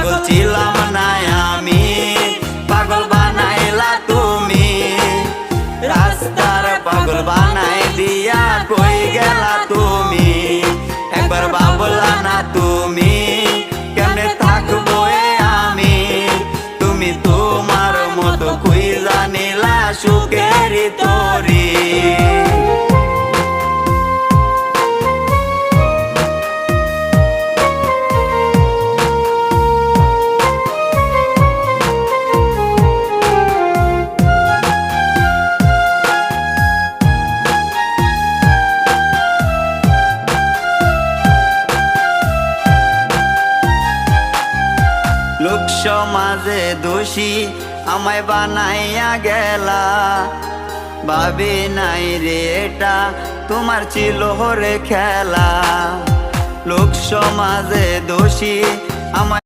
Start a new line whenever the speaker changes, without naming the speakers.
পাগল ছিলাম না আমি, পাগল বানাইলা তুমি। রাস্তার পাগল বানাই দিয়া কই গেলা তুমি। একবার ভাবলা না তুমি কেমনে থাকবো আমি। তুমি তোমার মতো খুঁজা নিলা সুখের তরি। লোক সমাজে দোষী আমায় বানাইয়া গেলা। ভাবি নাই রে এটা তোমার ছিল রে খেলা। লোক সমাজে দোষী আমায়